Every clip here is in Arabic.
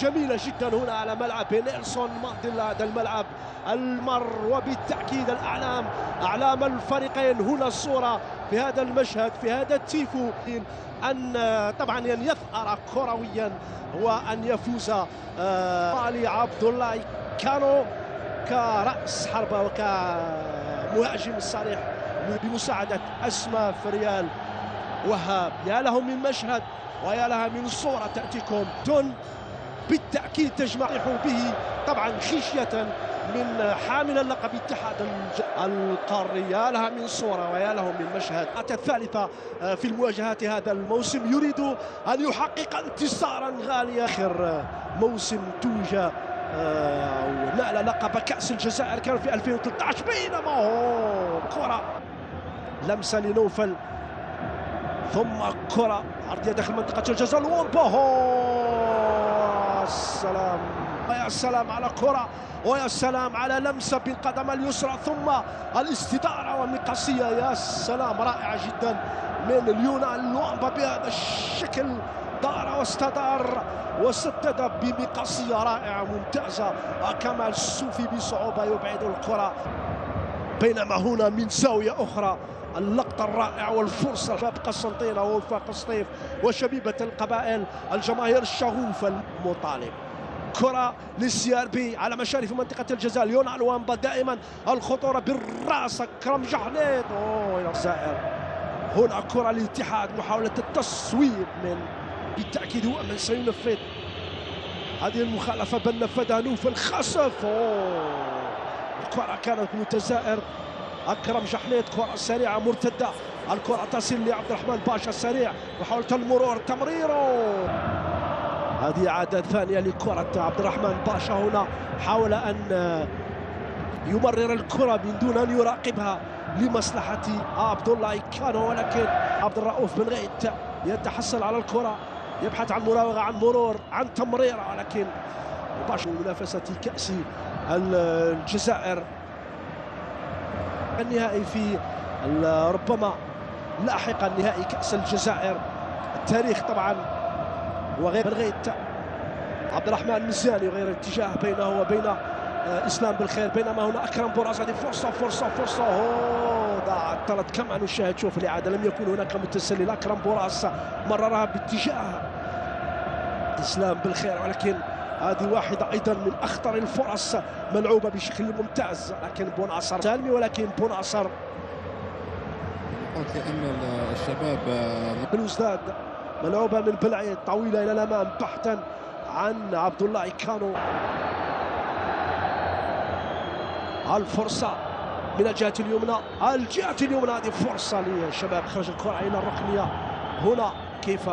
جميلة جدا هنا على ملعب نيلسون مانديلا. هذا الملعب المر وبالتأكيد أعلام الفريقين. هنا الصورة في هذا المشهد في هذا التيفو أن طبعا أن يثأر كرويا وأن يفوز علي عبد الله كانو كرأس حربة وكمهاجم الصريح بمساعدة أسماء فريال وهاب. يا له من مشهد ويا لها من صورة تأتيكم بالتأكيد تجمع به طبعا خشية من حامل اللقب اتحاد القاري. يا لها من صورة ويا له من مشهد. الثالثة في المواجهات هذا الموسم يريد أن يحقق انتصارا غاليا. آخر موسم توج نال لقب كأس الجزائر كان في 2013 بينما هو كرة لمسة لنوفل ثم كرة عرضية داخل منطقة الجزاء السلام ويا سلام على كرة ويا سلام على لمسة بالقدم اليسرى ثم الاستدارة والمقاسية. يا سلام رائعة جدا من ليونال لوامبا بهذا الشكل. دار واستدار وسدد بمقاسية رائعة ممتازة. كمال السوفي بصعوبة يبعد الكرة بينما هنا من زاوية أخرى اللقطة الرائعة والفرصة شباب قسنطينة ووفاق الصيف وشبيبة القبائل الجماهير الشغوفة المطالب. كرة للسي بي على مشارف منطقة الجزاء. ليونال وامبا دائما الخطورة بالراس. أكرم جحنيط إلى الجزائر. هنا كرة للاتحاد محاولة التصويب من بالتأكيد هو من سينفذ هذه المخالفة بل نفذها نوفل خسف. الكرة كانت متزائر. أكرم جحنيط كرة سريعة مرتدة. الكرة تصل لعبد الرحمن باشا سريع محاولة المرور تمريره. هذه إعادة ثانية لكرة عبد الرحمن باشا. هنا حاول أن يمرر الكرة من دون أن يراقبها لمصلحة عبد الله كانو ولكن عبد الرؤوف بن غيث يتحصل على الكرة يبحث عن مراوغة عن مرور عن تمريرة ولكن باشا منافسة كأس الجزائر النهائي في ربما لاحقا نهائي كأس الجزائر. التاريخ طبعا وغير غيث عبد الرحمن المزياني وغير اتجاه بينه وبين اسلام بالخير بينما هنا اكرم بوراس. هذه فرصه ضاعت ثلاث كما نشاهد. شوف الاعاده لم يكن هناك متسلل. اكرم بوراس مررها باتجاه اسلام بالخير ولكن هذه واحدة أيضا من أخطر الفرص ملعوبة بشكل ممتاز لكن بوناصر سالمي ولكن بوناصر لأن الشباب بلوزداد ملعوبة من بالعيد طويلة إلى الأمام بحثا عن عبد الله كانو. الفرصة من الجهة اليمنى هذه فرصة للشباب. خرج الكرة إلى الركنية. هنا كيف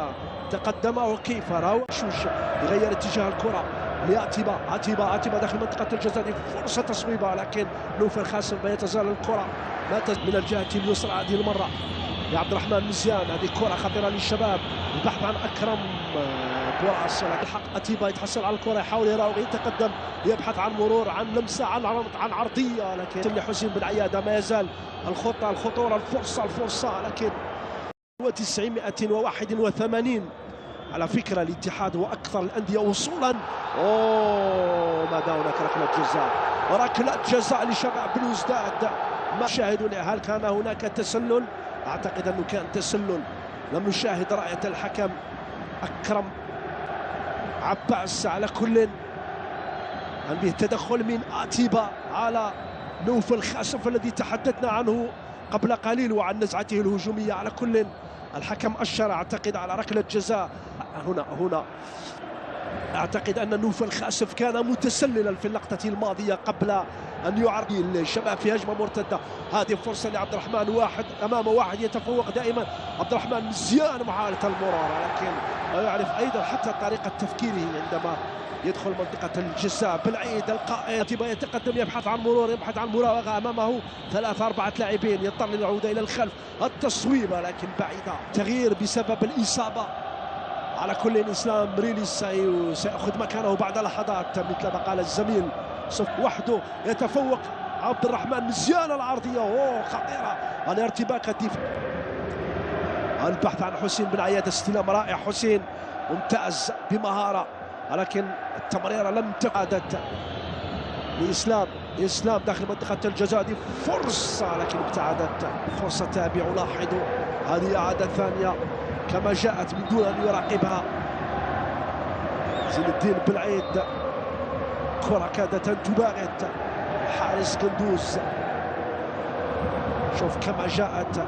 تقدم وكيف راوغ شوش يغير اتجاه الكرة لعتيبة داخل منطقة الجزاء. فرصة تصويبها لكن نوفل خاسف ما يتزال الكرة من الجهة اليسرى هذه المرة لعبد الرحمن مزيان. هذه كرة خطيرة للشباب البحث عن أكرم بوراس الحق عتيبة يتحصل على الكرة يحاول يراوغ يتقدم يبحث عن مرور عن لمسة عن عرضية لكن لحسين بن عيادة ما يزال الخطورة الفرصة لكن 981 على فكرة الاتحاد هو أكثر الأندية وصولا. ماذا هناك ركلة جزاء لشباب بلوزداد. ما شاهدوا هل كان هناك تسلل؟ أعتقد أنه كان تسلل. لم نشاهد رأية الحكم أكرم عباس. على كل به تدخل من عتيبة على نوفل خاسف الذي تحدثنا عنه قبل قليل وعن نزعته الهجومية. على كل الحكم أشر أعتقد على ركلة جزاء. هنا أعتقد أن نوفل خاسف كان متسللا في اللقطة الماضية قبل أن يعرض الشباب في هجمة مرتدة. هذه فرصة لعبد الرحمن واحد أمام واحد يتفوق دائما عبد الرحمن مزيان محاولة المرور لكن يعرف أيضا حتى طريقة تفكيره عندما يدخل منطقة الجزاء. بالعيد القائد يتقدم يبحث عن مرور يبحث عن مراوغة أمامه 3-4 لاعبين يضطر للعودة إلى الخلف. التصويبة لكن بعيدة. تغيير بسبب الإصابة. على كل اسلام ريلي سيأخذ مكانه بعد لحظات مثل ما قال الزميل وحده يتفوق عبد الرحمن مزيان العرضية خطيرة. الارتباك الدفاع البحث عن حسين بن عياد. استلام رائع حسين ممتاز بمهارة. ولكن التمريرة لم تعادت لإسلام. إسلام داخل منطقة الجزاء، دي فرصة لكن ابتعدت. فرصة تابع، لاحظوا هذه إعادة ثانية كما جاءت من دون أن يراقبها زين الدين بالعيد. كرة كادت أن تباغت حارس قندوز. شوف كما جاءت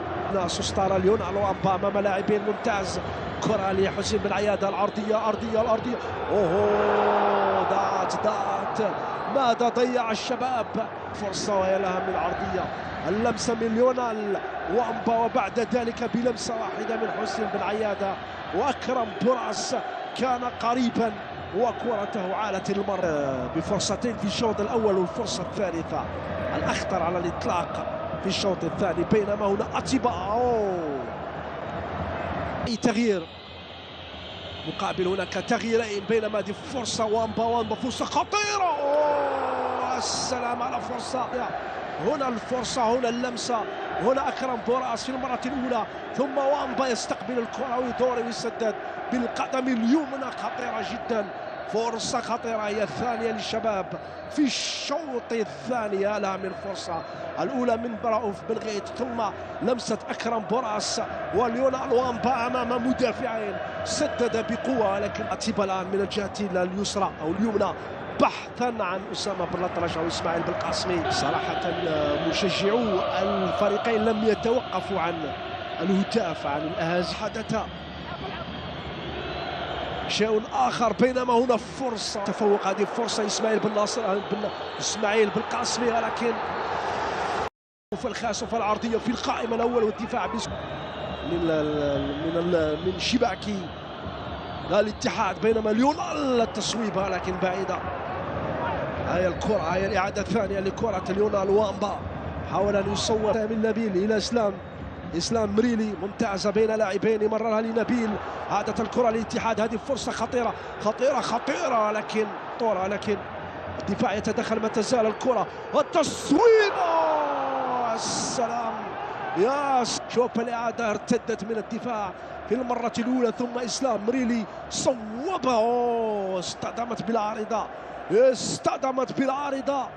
سوستارا ليون الوامبا امام لاعبين ممتاز. كرة لحسين بن عياد العرضية، الأرضية. اوه دات ماذا ضيع الشباب. فرصة وهي لها من العرضية، اللمسة من ليونال وامبا وبعد ذلك بلمسة واحدة من حسين بن عيادة. وأكرم براس كان قريبا وكرته عالت المرمى بفرصتين في الشوط الأول، والفرصة الثالثة الأخطر على الإطلاق في الشوط الثاني. بينما هنا أتيبا أي تغيير مقابل هناك تغييرين. بينما هذه فرصة وامبا فرصة خطيرة. السلام على فرصة. هنا الفرصة، هنا اللمسة، هنا أكرم براس في المرة الأولى، ثم وامبا يستقبل الكرة ويدور ويسدد بالقدم اليمنى. خطيرة جدا، فرصة خطيرة هي الثانية للشباب في الشوط الثاني. لها من فرصة، الأولى من برؤوف بن غيث، ثم لمسة أكرم براس وليونال وامبا أمام مدافعين، سدد بقوة. لكن أتيبا الآن من الجهة اليسرى أو اليمنى بحثا عن أسامة بن الأطرش أو إسماعيل بالقاسمي. صراحة مشجعو الفريقين لم يتوقفوا عن الهتاف عن الأهازيج. حدث شيء آخر. بينما هنا فرصة تفوق، هذه فرصة إسماعيل بن ناصر إسماعيل بالقاسمي، ولكن في الخاسف العرضية في القائمة الأول والدفاع من شباكي الاتحاد. بينما ليونال التصويبة لكن بعيدة. هاي الكرة، هاي الإعادة الثانية لكرة ليونال وامبا، حاول أن يصور من نبيل إلى إسلام مريلي ممتازة بين لاعبين، مررها لنبيل. عادت الكرة للاتحاد، هذه فرصة خطيرة خطيرة خطيرة، لكن الدفاع يتدخل. ما تزال الكرة والتصويب. السلام يا شوف الإعادة، ارتدت من الدفاع في المرة الأولى، ثم إسلام مريلي صوبها. اصطدمت بالعارضة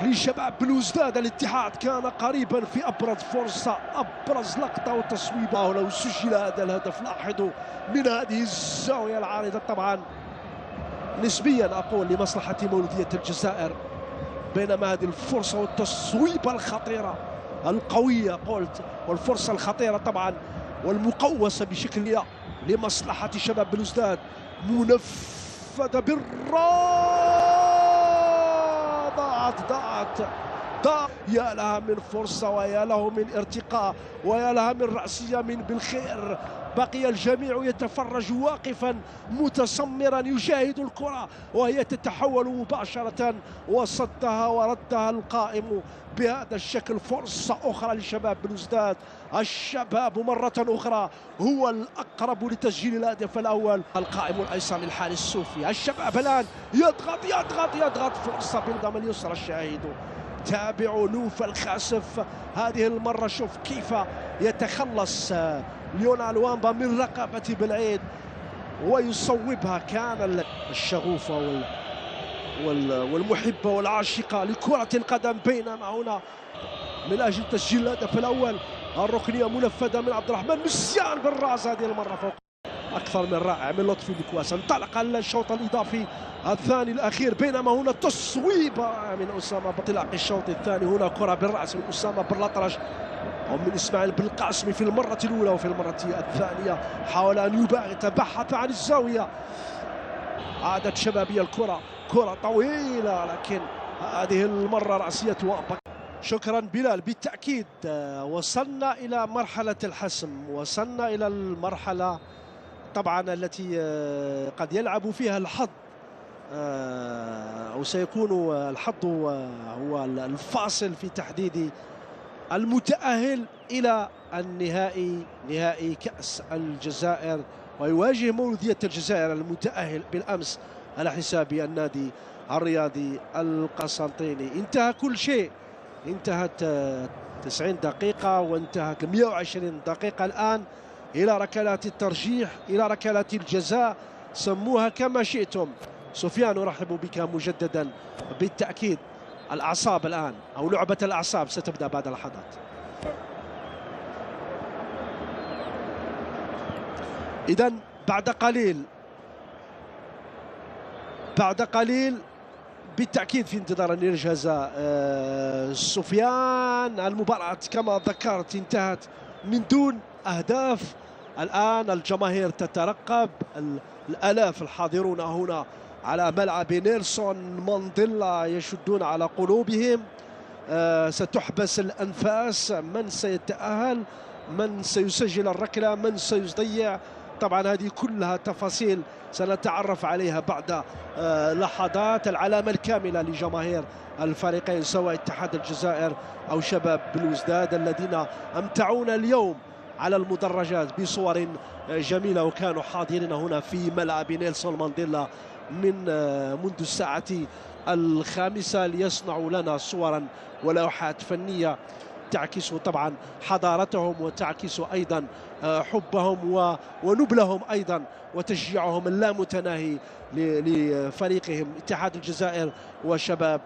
لشباب بلوزداد. الاتحاد كان قريبا في أبرز فرصة، أبرز لقطة وتصويبه. لو سجل هذا الهدف، لاحظوا من هذه الزاوية العارضة، طبعا نسبيا أقول لمصلحة مولودية الجزائر. بينما هذه الفرصة والتصويبة الخطيرة القوية قلت، والفرصة الخطيرة طبعا والمقوسة بشكل لمصلحة شباب بلوزداد، منفذة ضاعت. يا لها من فرصة، ويا له من ارتقاء، ويا لها من رأسية من بالخير. بقي الجميع يتفرج واقفا متسمرا يشاهد الكرة وهي تتحول مباشرة، وصدها وردها القائم بهذا الشكل. فرصة أخرى لشباب بلوزداد. الشباب مرة أخرى هو الأقرب لتسجيل الهدف الأول. القائم الأيسر للحارس السوفي. الشباب الآن يضغط. فرصة بالقدم اليسرى. الشاهد تابعوا نوف الخاسف هذه المرة. شوف كيف يتخلص ليونال وامبا من رقبة بالعيد ويصوبها. كان الشغوفة والمحبة والعاشقة لكرة القدم. بينما هنا من أجل تسجيل الهدف الأول الركنية منفذة من عبد الرحمن مسيان بالراس، هذه المرة فوق أكثر من رائع من لطفي بكواس. انطلق الشوط الإضافي الثاني الأخير. بينما هنا تصويبة من أسامة بانطلاق الشوط الثاني. هنا كرة بالرأس من أسامة بن الأطرش ومن إسماعيل بالقاسمي في المرة الأولى، وفي المرة الثانية حاول أن يباغت، بحث عن الزاوية. عادت شبابية الكرة، كرة طويلة، لكن هذه المرة رأسية وامبا. شكرا بلال. بالتأكيد وصلنا إلى مرحلة الحسم، وصلنا إلى المرحلة طبعا التي قد يلعب فيها الحظ، أو سيكون الحظ هو الفاصل في تحديد المتأهل إلى النهائي، نهائي كأس الجزائر. ويواجه مولودية الجزائر المتأهل بالأمس على حساب النادي الرياضي القسنطيني. انتهى كل شيء، انتهت 90 دقيقة وانتهت 120 دقيقة الآن إلى ركلات الترجيح، إلى ركلات الجزاء، سموها كما شئتم. سفيان أرحب بك مجددا. بالتأكيد الأعصاب الآن أو لعبة الأعصاب ستبدأ بعد لحظات. إذن بعد قليل بالتأكيد في انتظار أن يجهز سفيان. المباراة كما ذكرت انتهت من دون أهداف. الآن الجماهير تترقب، الآلاف الحاضرون هنا على ملعب نيلسون مانديلا يشدون على قلوبهم. ستحبس الأنفاس، من سيتأهل، من سيسجل الركلة، من سيضيع. طبعا هذه كلها تفاصيل سنتعرف عليها بعد لحظات. العلامة الكاملة لجماهير الفريقين سواء اتحاد الجزائر أو شباب بلوزداد الذين أمتعونا اليوم على المدرجات بصور جميلة وكانوا حاضرين هنا في ملعب نيلسون مانديلا منذ الساعة 5 ليصنعوا لنا صورا ولوحات فنية تعكس طبعا حضارتهم وتعكس أيضا حبهم ونبلهم أيضا وتشجيعهم اللامتناهي لفريقهم اتحاد الجزائر وشباب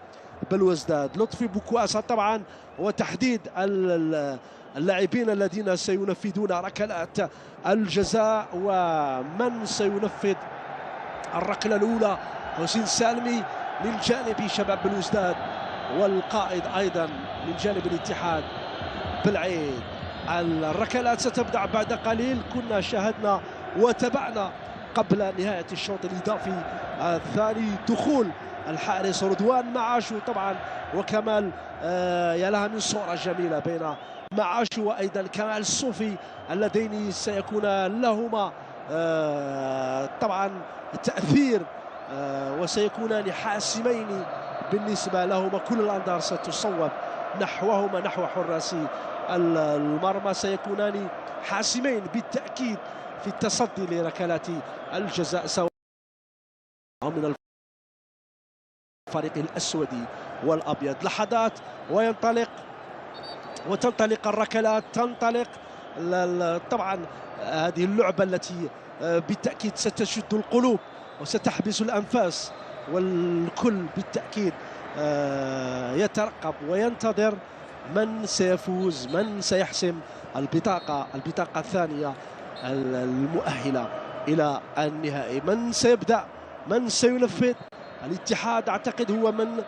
بلوزداد. لطفي بوكواسا طبعا وتحديد اللاعبين الذين سينفذون ركلات الجزاء ومن سينفذ الركلة الأولى. حسين سالمي من جانب شباب بلوزداد والقائد أيضا من جانب الاتحاد بالعيد. الركلات ستبدأ بعد قليل. كنا شاهدنا وتابعنا قبل نهاية الشوط الإضافي الثاني دخول الحارس رضوان معاشو طبعا وكمال. يا لها من صورة جميلة بين معاشو وأيضا كمال الصوفي اللذين سيكون لهما طبعا تأثير وسيكونان حاسمين بالنسبة لهما. كل الأنظار ستصوب نحوهما نحو حراسي المرمى. سيكونان حاسمين بالتأكيد في التصدي لركلات الجزاء سواء من الفريق الأسود والأبيض. لحظات وتنطلق الركلات. تنطلق طبعا هذه اللعبة التي بالتأكيد ستشد القلوب وستحبس الأنفاس والكل بالتأكيد يترقب وينتظر من سيفوز، من سيحسم البطاقة الثانية المؤهلة إلى النهائي. من سيبدأ، من سينفذ؟ الاتحاد أعتقد هو من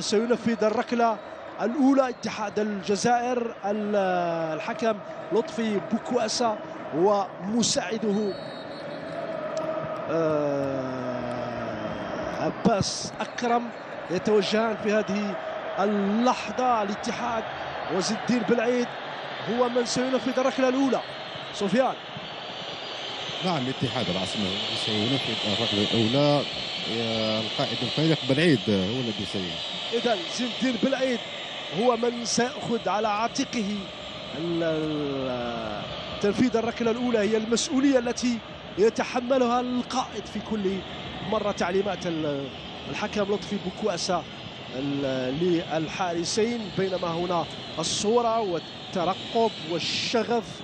سينفذ الركلة الأولى. اتحاد الجزائر الحكم لطفي بوكواسا ومساعده عباس أكرم يتوجهان في هذه اللحظة. الاتحاد وزد الدين بالعيد هو من سينفذ الركلة الأولى. سفيان. نعم الاتحاد العاصمة سينفذ الركلة الأولى. القائد الفريق بالعيد هو الذي إذن زد الدين بالعيد هو من سيأخذ على عاتقه تنفيذ الركلة الأولى. هي المسؤولية التي يتحملها القائد في كل مرة. تعليمات الحكم لطفي بوكواسا للحارسين بينما هنا الصورة والترقب والشغف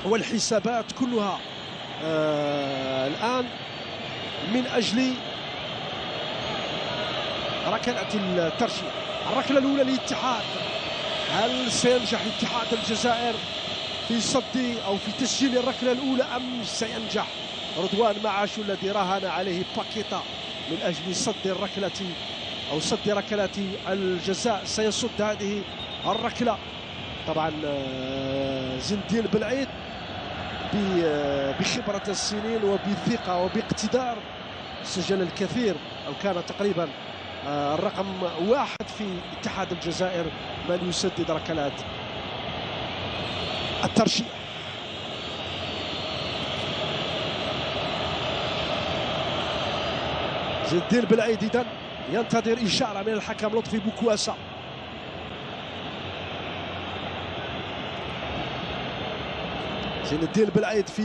والحسابات كلها الآن من أجل ركلة الترشيح. الركلة الأولى للاتحاد. هل سينجح اتحاد الجزائر في صد أو في تسجيل الركلة الأولى أم سينجح رضوان معاشو الذي راهن عليه باكيتا من أجل صد الركلة أو صد ركلة الجزاء؟ سيصد هذه الركلة طبعا زين الدين بالعيد بخبرة السنين وبثقة وباقتدار. سجل الكثير أو كان تقريبا الرقم 1 في اتحاد الجزائر من يسدد ركلات الترشيح. زين الدين بالعيد إذن ينتظر إشارة من الحكم لطفي بوكواسا. زين الدين بالعيد في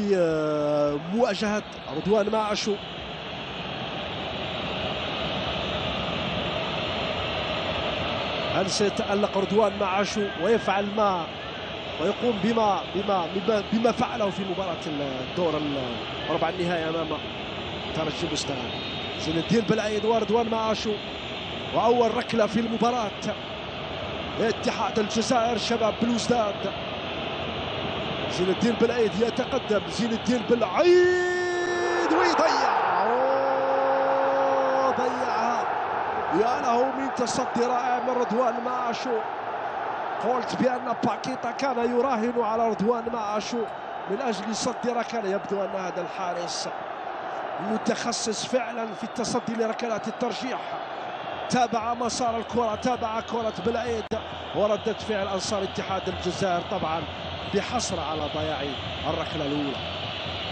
مواجهة رضوان معاشو. هل سيتألق رضوان معاشو ويفعل ما ويقوم بما فعله في مباراة الدور ربع النهائي أمام ترجي مستغان. زين الدين بالعيد ورضوان معاشو، وأول ركلة في المباراة اتحاد الجزائر شباب بلوزداد. زين الدين بالعيد يتقدم، زين الدين بالعيد ويضيع، ضيعها. يا له من تصدي رائع من رضوان معاشو. قلت بأن باكيتا كان يراهن على رضوان معاشو من أجل صد ركلة. يبدو أن هذا الحارس متخصص فعلا في التصدي لركلات الترجيح. تابع مسار الكرة، تابع كرة بالعيد، وردة فعل أنصار اتحاد الجزائر طبعا بحصر على ضياع الركلة الأولى.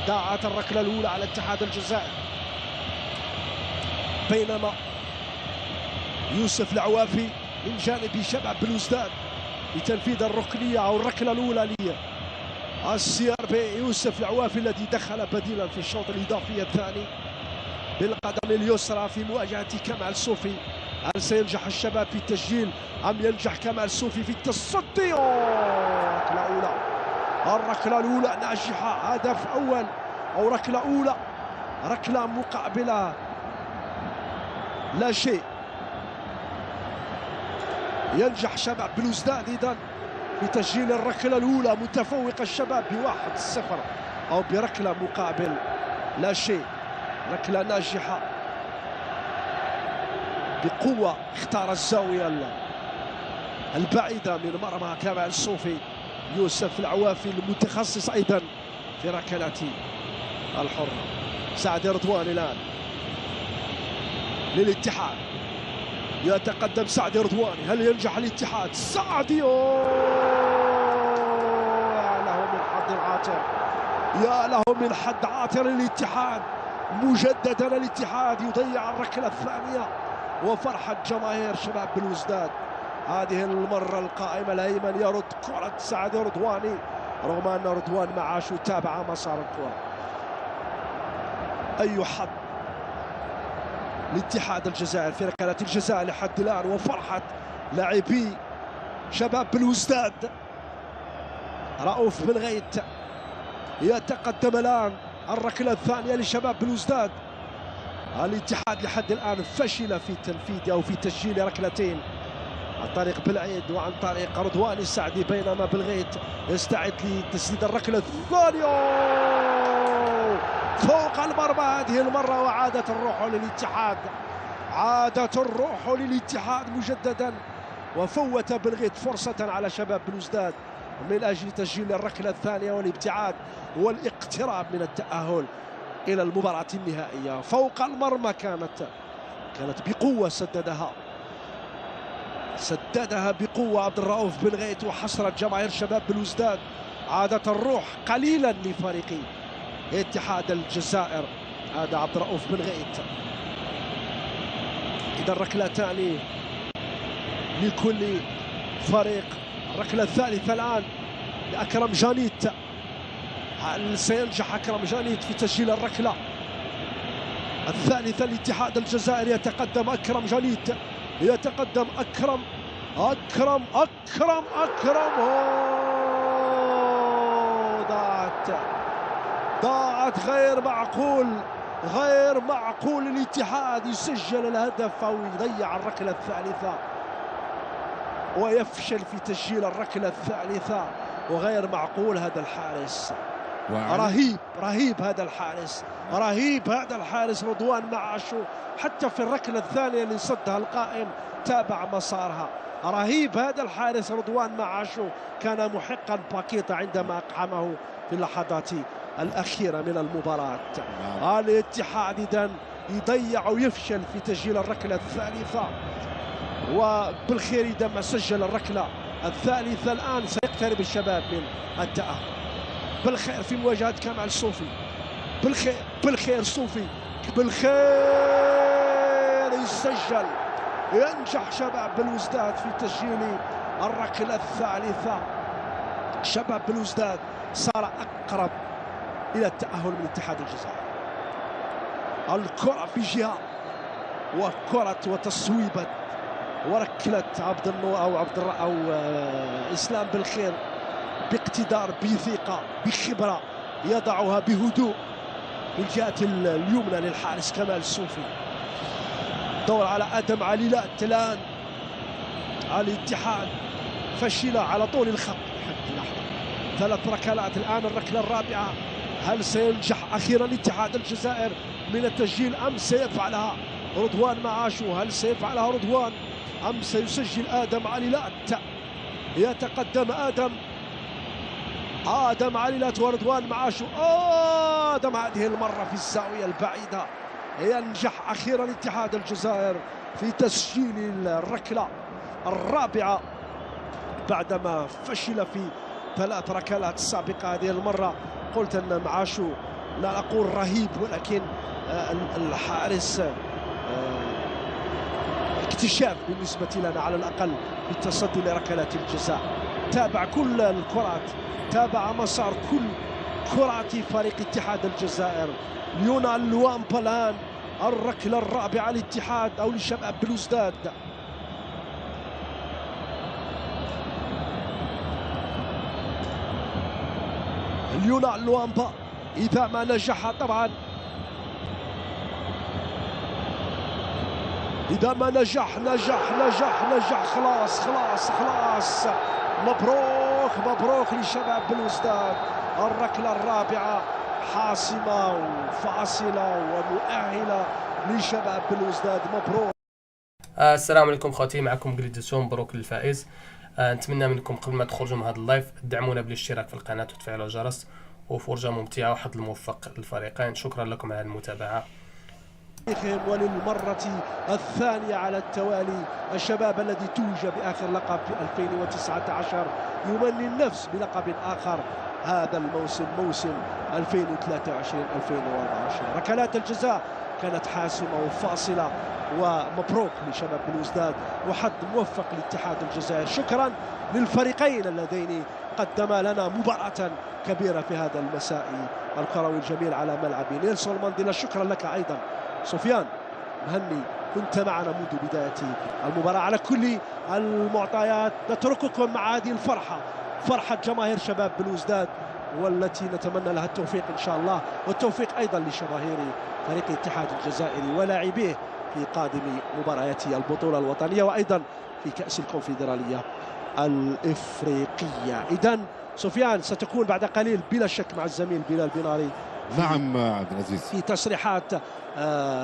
ضاعت الركلة الأولى على اتحاد الجزائر، بينما يوسف العوافي من جانب شباب بلوزداد لتنفيذ الركنية أو الركلة الأولى للسي ار بي. يوسف العوافي الذي دخل بديلا في الشوط الإضافي الثاني بالقدم اليسرى في مواجهة كمال صوفي. هل سينجح الشباب في التسجيل أم ينجح كمال صوفي في التصدي؟ ركلة أولى، الركلة الأولى ناجحة، هدف أول أو ركلة أولى، ركلة مقابلة لا شيء. ينجح شباب بلوزداد إذن بتسجيل الركلة الأولى، متفوق الشباب ب1-0 أو بركلة مقابل لا شيء. ركلة ناجحة بقوة، اختار الزاوية البعيدة من مرمى كمال صوفي. يوسف العوافي المتخصص أيضا في ركلات الحرة. سعد رضوان الآن للاتحاد، يتقدم سعد رضواني، هل ينجح الاتحاد؟ سعدي، يا له من حظ عاطر، يا له من حظ عاطر الاتحاد. مجددا الاتحاد يضيع الركلة الثانية، وفرحة جماهير شباب بلوزداد. هذه المرة القائمة الأيمن يرد كرة سعد رضواني، رغم أن رضوان معاشو تابع مسار الكرة. أي حظ لاتحاد الجزائر في ركلات الجزاء لحد الآن، وفرحة لاعبي شباب بلوزداد. رؤوف بن غيت يتقدم الآن الركلة الثانية لشباب بلوزداد. الاتحاد لحد الآن فشل في تنفيذ أو في تسجيل ركلتين عن طريق بالعيد وعن طريق رضوان السعدي، بينما بالغيت يستعد لتسديد الركلة الثانية فوق المرمى هذه المرة، وعادت الروح للاتحاد، عادت الروح للاتحاد مجددا، وفوت بالغيت فرصة على شباب بلوزداد من أجل تسجيل الركلة الثانية والابتعاد والاقتراب من التأهل إلى المباراة النهائية. فوق المرمى كانت بقوة، سددها بقوة عبد الرؤوف بن غيت، وحصرت جماهير شباب بلوزداد. عادت الروح قليلا لفريق اتحاد الجزائر، هذا عبد الرؤوف بن غيت. إذا ركلتان لكل فريق. الركلة الثالثة الآن لأكرم جانيت، هل سينجح أكرم جانيت في تسجيل الركلة الثالثة لاتحاد الجزائر؟ يتقدم أكرم جانيت، يتقدم أكرم. ضاعت، غير معقول الاتحاد يسجل الهدف أو يضيع الركلة الثالثة ويفشل في تسجيل الركلة الثالثة، وغير معقول. هذا الحارس رهيب، هذا الحارس رهيب، هذا الحارس رضوان معاشو. حتى في الركلة الثانية اللي صدها القائم تابع مسارها. رهيب هذا الحارس رضوان معاشو، كان محقا باكيتا عندما أقحمه في اللحظات الأخيرة من المباراة. الاتحاد إذن يضيع ويفشل في تسجيل الركلة الثالثة، وبالخير إذا ما سجل الركلة الثالثة الآن سيقترب الشباب من التأهل. بالخير في مواجهة كمال صوفي، بالخير صوفي، بالخير يسجل، ينجح شباب بلوزداد في تسجيل الركلة الثالثة. شباب بلوزداد صار أقرب إلى التأهل من اتحاد الجزائر. الكرة في جهة، وكرة وتصويبة وركلة عبد النور أو إسلام بالخير باقتدار، بثقة، بخبرة، يضعها بهدوء من الجهة اليمنى للحارس كمال السوفي. دور على آدم عليلات الآن على الاتحاد، فشل على طول الخط لحد لحظة. 3 ركلات الآن، الركلة الرابعة. هل سينجح أخيرا اتحاد الجزائر من التسجيل أم سيفعلها رضوان معاشو؟ هل سيفعلها رضوان أم سيسجل آدم عليلات؟ يتقدم آدم عليلات ورضوان معاشو. آدم هذه المرة في الزاوية البعيدة. ينجح أخيرا اتحاد الجزائر في تسجيل الركلة الرابعة بعدما فشل في 3 ركلات سابقة. هذه المرة قلت أن معاشو لا أقول رهيب، ولكن الحارس اكتشاف بالنسبة لنا على الأقل في التصدي لركلات الجزاء. تابع كل الكرات، تابع مسار كل كرات فريق اتحاد الجزائر. ليونال لوامبا الآن الركلة الرابعة للاتحاد أو لشباب بلوزداد. ليونال لوامبا إذا ما نجح، طبعا إذا ما نجح خلاص. مبروك لشباب بلوزداد. الركلة الرابعة حاسمة وفاصلة ومؤهلة لشباب بلوزداد. مبروك. السلام عليكم خواتي، معكم قريدسون. مبروك للفائز. نتمنى منكم قبل ما تخرجوا من هذا اللايف تدعمونا بالاشتراك في القناة وتفعلوا الجرس، وفرجة ممتعة وحظ الموفق للفريقين. شكرا لكم على المتابعة. وللمرة الثانية على التوالي الشباب الذي توج بآخر لقب في 2019 يمني النفس بلقب آخر هذا الموسم، موسم 2023-2024. ركلات الجزاء كانت حاسمة وفاصلة، ومبروك لشباب بلوزداد وحظ موفق لاتحاد الجزائر. شكرا للفريقين اللذين قدما لنا مباراة كبيرة في هذا المساء الكروي الجميل على ملعب نيلسون مانديلا. شكرا لك أيضا سفيان مهني، كنت معنا منذ بداية المباراة. على كل المعطيات نترككم مع هذه الفرحة، فرحة جماهير شباب بلوزداد، والتي نتمنى لها التوفيق إن شاء الله، والتوفيق أيضا لجماهير فريق الاتحاد الجزائري ولاعبيه في قادم مباريات البطولة الوطنية وأيضا في كأس الكونفدرالية الإفريقية. إذن سفيان ستكون بعد قليل بلا شك مع الزميل بلال بناري. نعم عبد العزيز، في تصريحات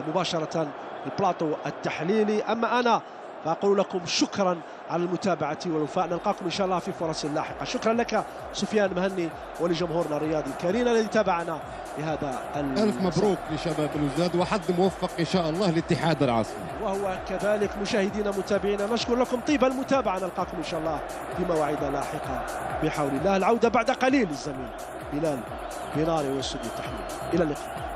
مباشرة البلاطو التحليلي. أما أنا فأقول لكم شكرا على المتابعة والوفاء. نلقاكم إن شاء الله في فرص لاحقة. شكرا لك سفيان مهني ولجمهورنا الرياضي الكريم الذي تابعنا بهذا ألف مبروك لشباب بلوزداد وحظ موفق إن شاء الله لاتحاد العاصمة. وهو كذلك مشاهدينا متابعينا، نشكر لكم طيب المتابعة. نلقاكم إن شاء الله في مواعيد لاحقة بحول الله. العودة بعد قليل للزميل بلال بناري والاستوديو التحليلي. إلى اللقاء.